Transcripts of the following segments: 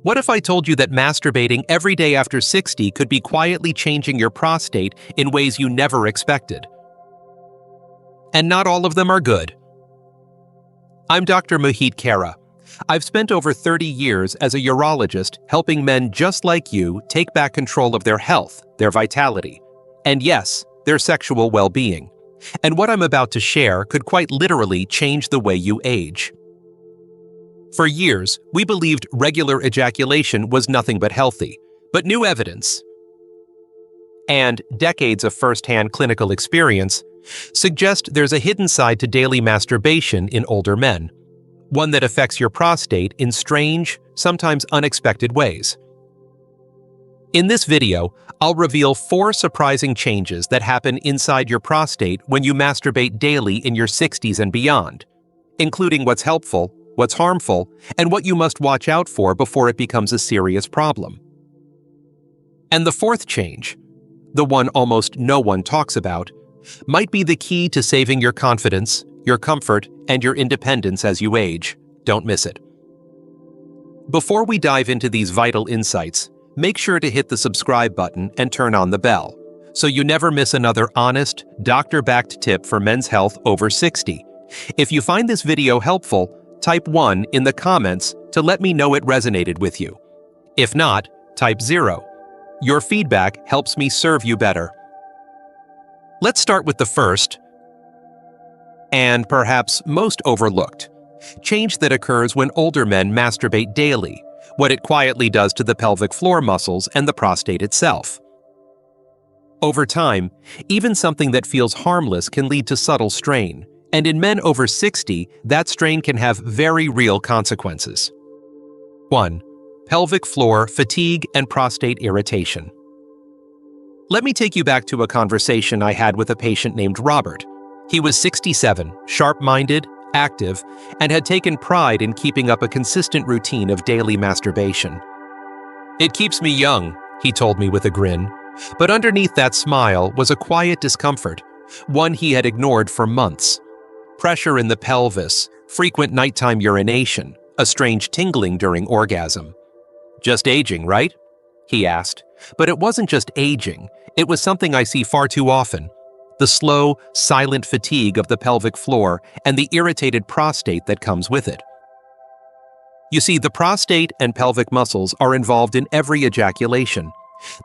What if I told you that masturbating every day after 60 could be quietly changing your prostate in ways you never expected? And not all of them are good. I'm Dr. Mohit Kara. I've spent over 30 years as a urologist helping men just like you take back control of their health, their vitality, and yes, their sexual well-being. And what I'm about to share could quite literally change the way you age. For years, we believed regular ejaculation was nothing but healthy, but new evidence and decades of first-hand clinical experience suggest there's a hidden side to daily masturbation in older men, one that affects your prostate in strange, sometimes unexpected ways. In this video, I'll reveal 4 surprising changes that happen inside your prostate when you masturbate daily in your 60s and beyond, including what's helpful, what's harmful, and what you must watch out for before it becomes a serious problem. And the 4th change, the one almost no one talks about, might be the key to saving your confidence, your comfort, and your independence as you age. Don't miss it. Before we dive into these vital insights, make sure to hit the subscribe button and turn on the bell, so you never miss another honest, doctor-backed tip for men's health over 60. If you find this video helpful, type 1 in the comments to let me know it resonated with you. If not, type 0. Your feedback helps me serve you better. Let's start with the first, and perhaps most overlooked, change that occurs when older men masturbate daily, what it quietly does to the pelvic floor muscles and the prostate itself. Over time, even something that feels harmless can lead to subtle strain, and in men over 60, that strain can have very real consequences. 1. Pelvic floor fatigue and prostate irritation. Let me take you back to a conversation I had with a patient named Robert. He was 67, sharp-minded, active, and had taken pride in keeping up a consistent routine of daily masturbation. "It keeps me young," he told me with a grin, but underneath that smile was a quiet discomfort, one he had ignored for months. Pressure in the pelvis, frequent nighttime urination, a strange tingling during orgasm. "Just aging, right?" he asked. But it wasn't just aging, it was something I see far too often. The slow, silent fatigue of the pelvic floor and the irritated prostate that comes with it. You see, the prostate and pelvic muscles are involved in every ejaculation.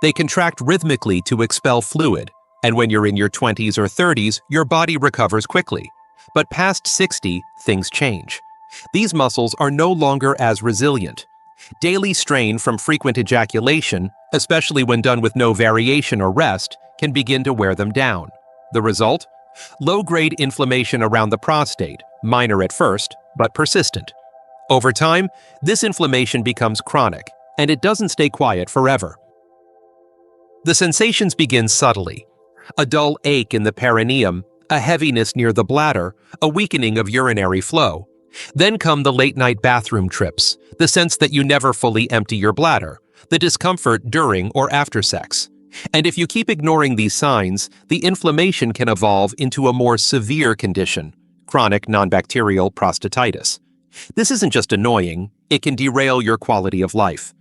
They contract rhythmically to expel fluid, and when you're in your 20s or 30s, your body recovers quickly. But past 60, things change. These muscles are no longer as resilient. Daily strain from frequent ejaculation, especially when done with no variation or rest, can begin to wear them down. The result? Low-grade inflammation around the prostate, minor at first, but persistent. Over time, this inflammation becomes chronic, and it doesn't stay quiet forever. The sensations begin subtly. A dull ache in the perineum, a heaviness near the bladder, a weakening of urinary flow. Then come the late-night bathroom trips, the sense that you never fully empty your bladder, the discomfort during or after sex. And if you keep ignoring these signs, the inflammation can evolve into a more severe condition, chronic non-bacterial prostatitis. This isn't just annoying, it can derail your quality of life.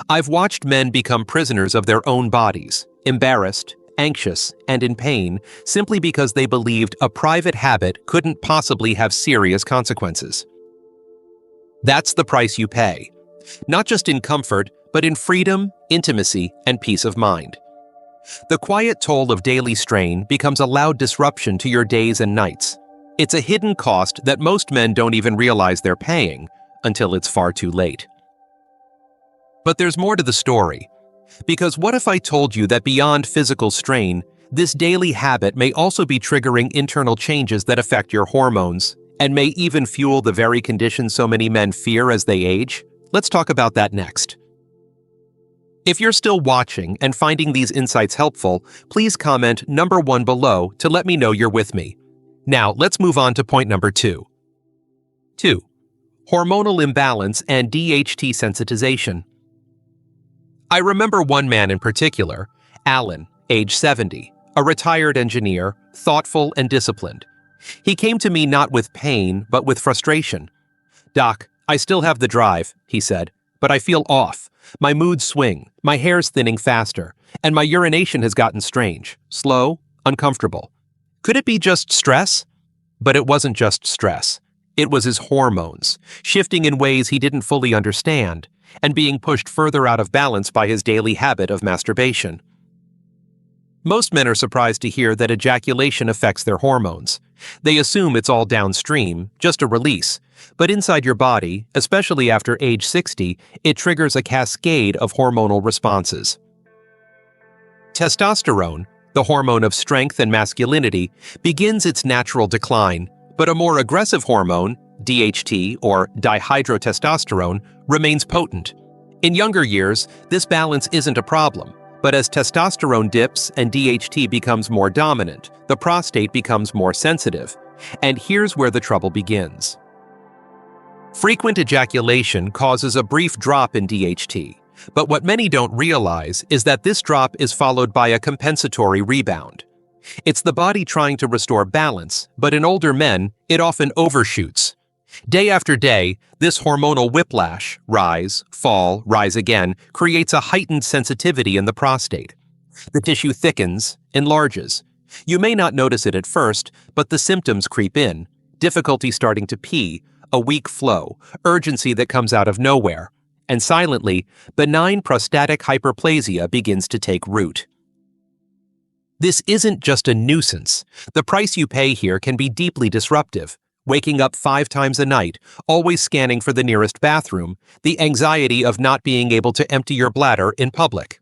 I've watched men become prisoners of their own bodies, embarrassed, anxious, and in pain, simply because they believed a private habit couldn't possibly have serious consequences. That's the price you pay, not just in comfort, but in freedom, intimacy, and peace of mind. The quiet toll of daily strain becomes a loud disruption to your days and nights. It's a hidden cost that most men don't even realize they're paying until it's far too late. But there's more to the story. Because what if I told you that beyond physical strain, this daily habit may also be triggering internal changes that affect your hormones, and may even fuel the very condition so many men fear as they age? Let's talk about that next. If you're still watching and finding these insights helpful, please comment number 1 below to let me know you're with me. Now, let's move on to point number 2. 2. Hormonal imbalance and DHT sensitization. I remember one man in particular, Alan, age 70, a retired engineer, thoughtful and disciplined. He came to me not with pain, but with frustration. "Doc, I still have the drive," he said, but I feel off. My moods swing, my hair's thinning faster, and my urination has gotten strange, slow, uncomfortable. Could it be just stress? But it wasn't just stress. It was his hormones, shifting in ways he didn't fully understand, and being pushed further out of balance by his daily habit of masturbation. Most men are surprised to hear that ejaculation affects their hormones. They assume it's all downstream, just a release, but inside your body, especially after age 60, it triggers a cascade of hormonal responses. Testosterone, the hormone of strength and masculinity, begins its natural decline, but a more aggressive hormone, DHT or dihydrotestosterone, remains potent. In younger years, this balance isn't a problem, but as testosterone dips and DHT becomes more dominant, the prostate becomes more sensitive. And here's where the trouble begins. Frequent ejaculation causes a brief drop in DHT, but what many don't realize is that this drop is followed by a compensatory rebound. It's the body trying to restore balance, but in older men, it often overshoots. Day after day, this hormonal whiplash, rise, fall, rise again, creates a heightened sensitivity in the prostate. The tissue thickens, enlarges. You may not notice it at first, but the symptoms creep in: difficulty starting to pee, a weak flow, urgency that comes out of nowhere, and silently, benign prostatic hyperplasia begins to take root. This isn't just a nuisance. The price you pay here can be deeply disruptive. Waking up 5 times a night, always scanning for the nearest bathroom, the anxiety of not being able to empty your bladder in public.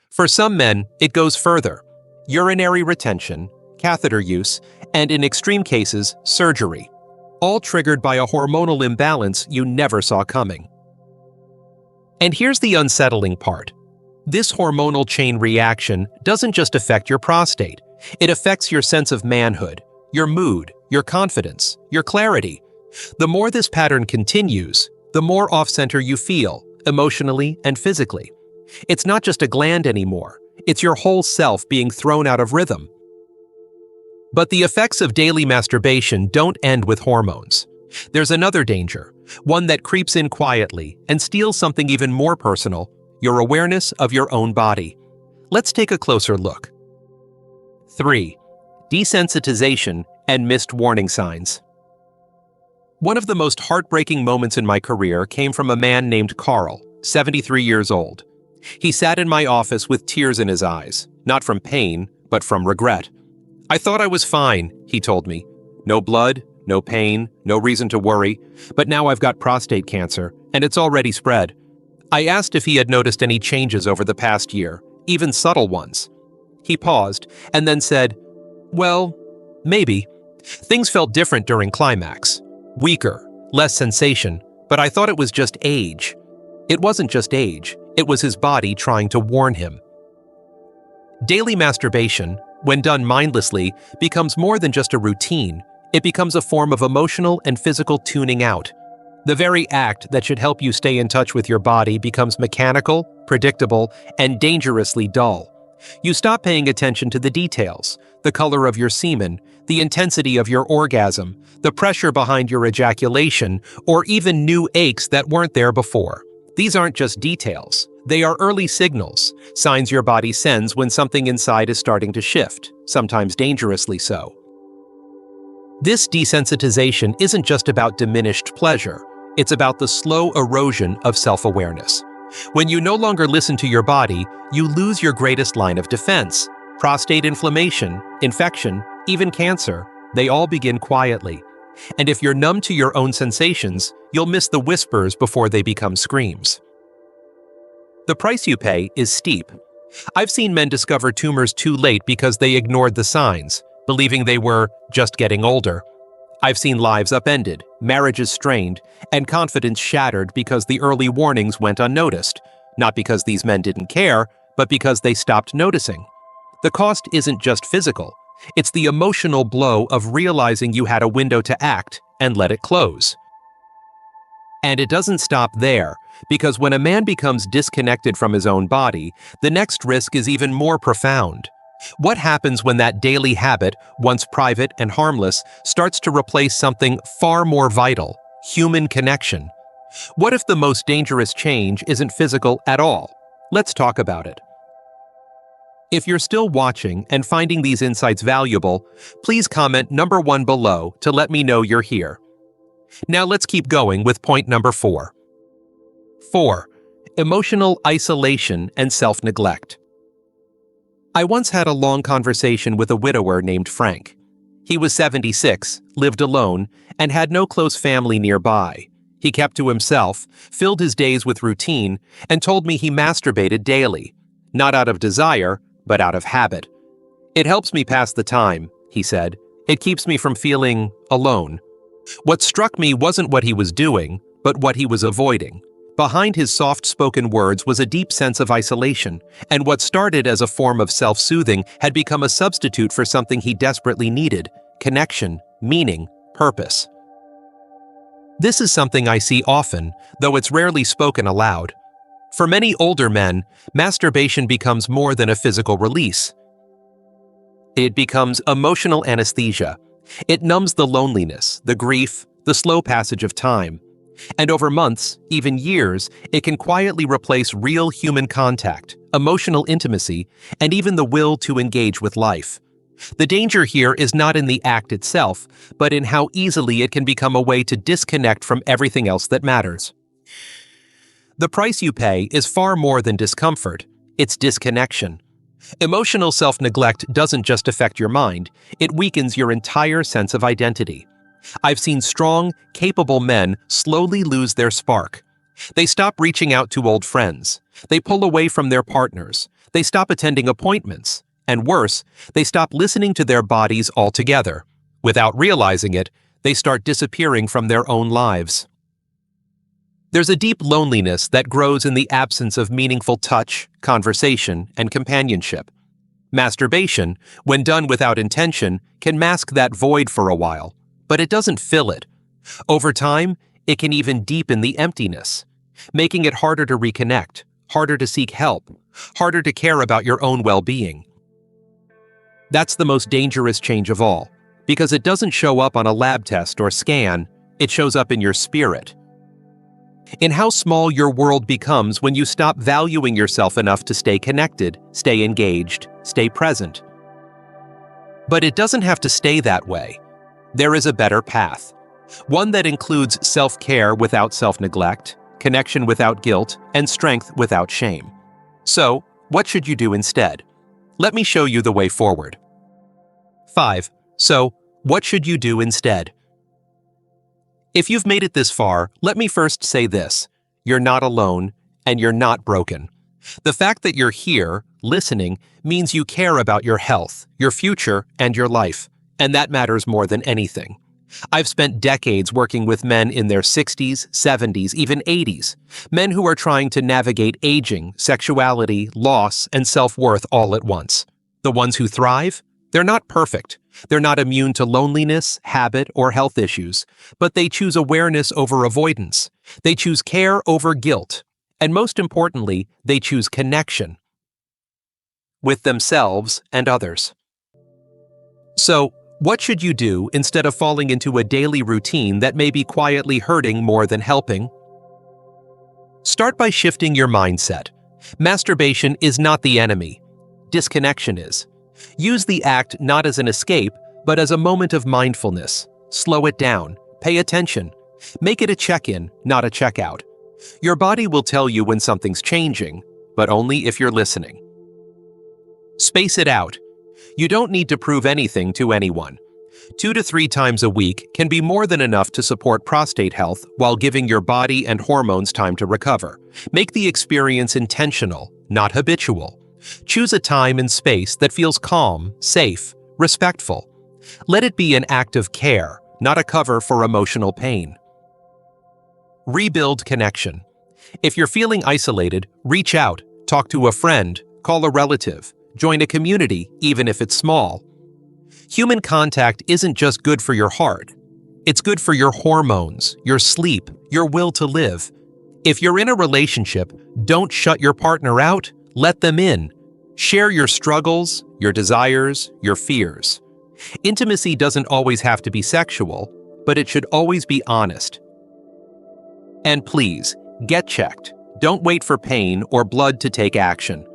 For some men, it goes further: urinary retention, catheter use, and in extreme cases, surgery, all triggered by a hormonal imbalance you never saw coming. And here's the unsettling part. This hormonal chain reaction doesn't just affect your prostate. It affects your sense of manhood, your mood, your confidence, your clarity. The more this pattern continues, the more off-center you feel, emotionally and physically. It's not just a gland anymore. It's your whole self being thrown out of rhythm. But the effects of daily masturbation don't end with hormones. There's another danger, one that creeps in quietly and steals something even more personal: your awareness of your own body. Let's take a closer look. 3. Desensitization and missed warning signs. One of the most heartbreaking moments in my career came from a man named Carl, 73 years old. He sat in my office with tears in his eyes, not from pain, but from regret. "I thought I was fine," he told me. "No blood, no pain, no reason to worry, but now I've got prostate cancer, and it's already spread." I asked if he had noticed any changes over the past year, even subtle ones. He paused, and then said, "Well, maybe. Things felt different during climax. Weaker, less sensation, but I thought it was just age." It wasn't just age, it was his body trying to warn him. Daily masturbation, when done mindlessly, becomes more than just a routine. It becomes a form of emotional and physical tuning out. The very act that should help you stay in touch with your body becomes mechanical, predictable, and dangerously dull. You stop paying attention to the details: the color of your semen, the intensity of your orgasm, the pressure behind your ejaculation, or even new aches that weren't there before. These aren't just details. They are early signals, signs your body sends when something inside is starting to shift, sometimes dangerously so. This desensitization isn't just about diminished pleasure. It's about the slow erosion of self-awareness. When you no longer listen to your body, you lose your greatest line of defense. Prostate inflammation, infection, even cancer, they all begin quietly. And if you're numb to your own sensations, you'll miss the whispers before they become screams. The price you pay is steep. I've seen men discover tumors too late because they ignored the signs, believing they were just getting older. I've seen lives upended, marriages strained, and confidence shattered because the early warnings went unnoticed, not because these men didn't care, but because they stopped noticing. The cost isn't just physical. It's the emotional blow of realizing you had a window to act and let it close. And it doesn't stop there, because when a man becomes disconnected from his own body, the next risk is even more profound. What happens when that daily habit, once private and harmless, starts to replace something far more vital: human connection? What if the most dangerous change isn't physical at all? Let's talk about it. If you're still watching and finding these insights valuable, please comment number 1 below to let me know you're here. Now let's keep going with point number 4. 4. Emotional isolation and self-neglect. I once had a long conversation with a widower named Frank. He was 76, lived alone, and had no close family nearby. He kept to himself, filled his days with routine, and told me he masturbated daily, not out of desire, but out of habit. "It helps me pass the time," he said. "It keeps me from feeling alone." What struck me wasn't what he was doing, but what he was avoiding. Behind his soft-spoken words was a deep sense of isolation, and what started as a form of self-soothing had become a substitute for something he desperately needed: connection, meaning, purpose. This is something I see often, though it's rarely spoken aloud. For many older men, masturbation becomes more than a physical release. It becomes emotional anesthesia. It numbs the loneliness, the grief, the slow passage of time. And over months, even years, it can quietly replace real human contact, emotional intimacy, and even the will to engage with life. The danger here is not in the act itself, but in how easily it can become a way to disconnect from everything else that matters. The price you pay is far more than discomfort, it's disconnection. Emotional self-neglect doesn't just affect your mind, it weakens your entire sense of identity. I've seen strong, capable men slowly lose their spark. They stop reaching out to old friends. They pull away from their partners. They stop attending appointments. And worse, they stop listening to their bodies altogether. Without realizing it, they start disappearing from their own lives. There's a deep loneliness that grows in the absence of meaningful touch, conversation, and companionship. Masturbation, when done without intention, can mask that void for a while, but it doesn't fill it. Over time, it can even deepen the emptiness, making it harder to reconnect, harder to seek help, harder to care about your own well-being. That's the most dangerous change of all, because it doesn't show up on a lab test or scan, it shows up in your spirit. In how small your world becomes when you stop valuing yourself enough to stay connected, stay engaged, stay present. But it doesn't have to stay that way. There is a better path. One that includes self-care without self-neglect, connection without guilt, and strength without shame. So, what should you do instead? Let me show you the way forward. 5. So, what should you do instead? If you've made it this far, let me first say this: you're not alone, and you're not broken. The fact that you're here, listening, means you care about your health, your future, and your life, and that matters more than anything. I've spent decades working with men in their 60s, 70s, even 80s, men who are trying to navigate aging, sexuality, loss, and self-worth all at once. The ones who thrive? They're not perfect. They're not immune to loneliness, habit, or health issues, but they choose awareness over avoidance. They choose care over guilt. And most importantly, they choose connection with themselves and others. So, what should you do instead of falling into a daily routine that may be quietly hurting more than helping? Start by shifting your mindset. Masturbation is not the enemy. Disconnection is. Use the act not as an escape, but as a moment of mindfulness. Slow it down. Pay attention. Make it a check-in, not a check-out. Your body will tell you when something's changing, but only if you're listening. Space it out. You don't need to prove anything to anyone. 2 to 3 times a week can be more than enough to support prostate health while giving your body and hormones time to recover. Make the experience intentional, not habitual. Choose a time and space that feels calm, safe, respectful. Let it be an act of care, not a cover for emotional pain. Rebuild connection. If you're feeling isolated, reach out, talk to a friend, call a relative, join a community, even if it's small. Human contact isn't just good for your heart. It's good for your hormones, your sleep, your will to live. If you're in a relationship, don't shut your partner out, let them in. Share your struggles, your desires, your fears. Intimacy doesn't always have to be sexual, but it should always be honest. And please, get checked. Don't wait for pain or blood to take action.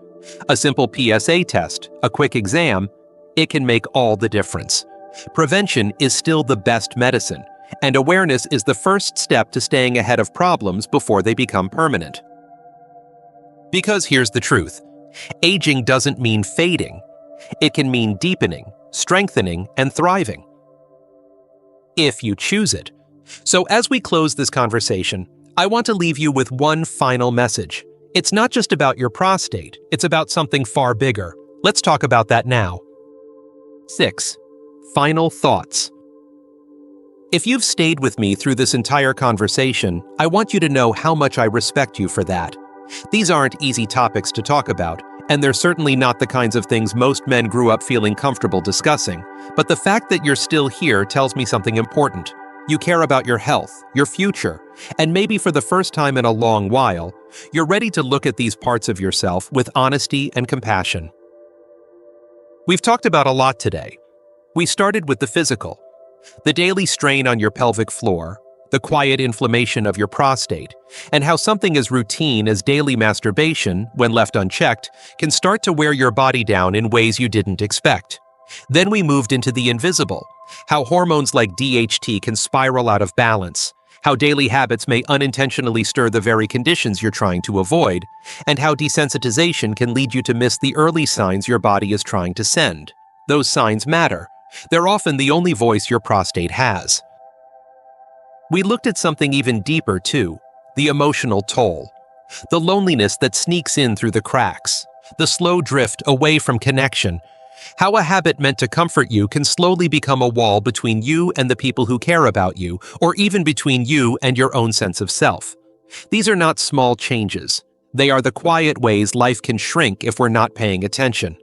A simple PSA test, a quick exam, it can make all the difference. Prevention is still the best medicine, and awareness is the first step to staying ahead of problems before they become permanent. Because here's the truth. Aging doesn't mean fading. It can mean deepening, strengthening, and thriving. If you choose it. So as we close this conversation, I want to leave you with one final message. It's not just about your prostate, it's about something far bigger. Let's talk about that now. 6. Final thoughts. If you've stayed with me through this entire conversation, I want you to know how much I respect you for that. These aren't easy topics to talk about, and they're certainly not the kinds of things most men grew up feeling comfortable discussing. But the fact that you're still here tells me something important. You care about your health, your future, and maybe for the first time in a long while, you're ready to look at these parts of yourself with honesty and compassion. We've talked about a lot today. We started with the physical, the daily strain on your pelvic floor, the quiet inflammation of your prostate, and how something as routine as daily masturbation, when left unchecked, can start to wear your body down in ways you didn't expect. Then we moved into the invisible, how hormones like DHT can spiral out of balance, how daily habits may unintentionally stir the very conditions you're trying to avoid, and how desensitization can lead you to miss the early signs your body is trying to send. Those signs matter. They're often the only voice your prostate has. We looked at something even deeper too, the emotional toll. The loneliness that sneaks in through the cracks, the slow drift away from connection, how a habit meant to comfort you can slowly become a wall between you and the people who care about you, or even between you and your own sense of self. These are not small changes. They are the quiet ways life can shrink if we're not paying attention.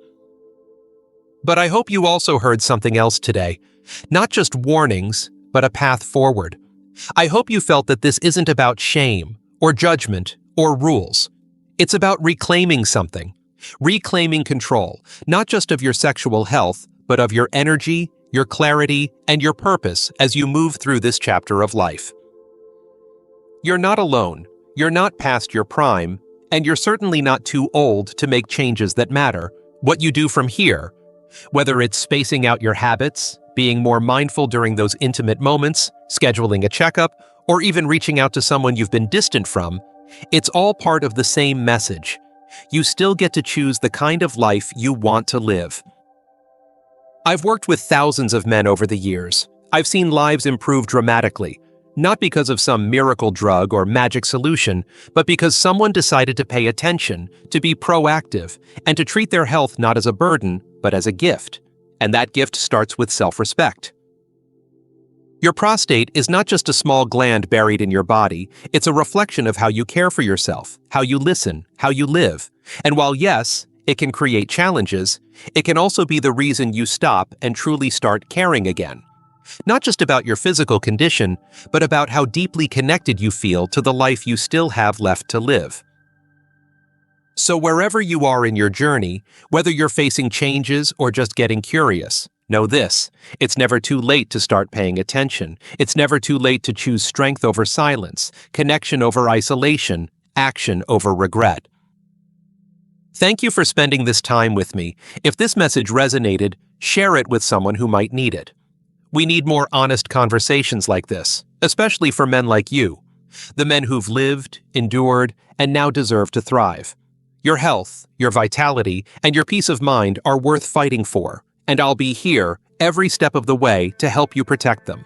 But I hope you also heard something else today. Not just warnings, but a path forward. I hope you felt that this isn't about shame, or judgment, or rules. It's about reclaiming something. Reclaiming control, not just of your sexual health, but of your energy, your clarity, and your purpose as you move through this chapter of life. You're not alone, you're not past your prime, and you're certainly not too old to make changes that matter. What you do from here, whether it's spacing out your habits, being more mindful during those intimate moments, scheduling a checkup, or even reaching out to someone you've been distant from, it's all part of the same message. You still get to choose the kind of life you want to live. I've worked with thousands of men over the years. I've seen lives improve dramatically, not because of some miracle drug or magic solution, but because someone decided to pay attention, to be proactive, and to treat their health not as a burden, but as a gift. And that gift starts with self-respect. Your prostate is not just a small gland buried in your body, it's a reflection of how you care for yourself, how you listen, how you live. And while yes, it can create challenges, it can also be the reason you stop and truly start caring again. Not just about your physical condition, but about how deeply connected you feel to the life you still have left to live. So wherever you are in your journey, whether you're facing changes or just getting curious, know this, it's never too late to start paying attention. It's never too late to choose strength over silence, connection over isolation, action over regret. Thank you for spending this time with me. If this message resonated, share it with someone who might need it. We need more honest conversations like this, especially for men like you, the men who've lived, endured, and now deserve to thrive. Your health, your vitality, and your peace of mind are worth fighting for, and I'll be here every step of the way to help you protect them.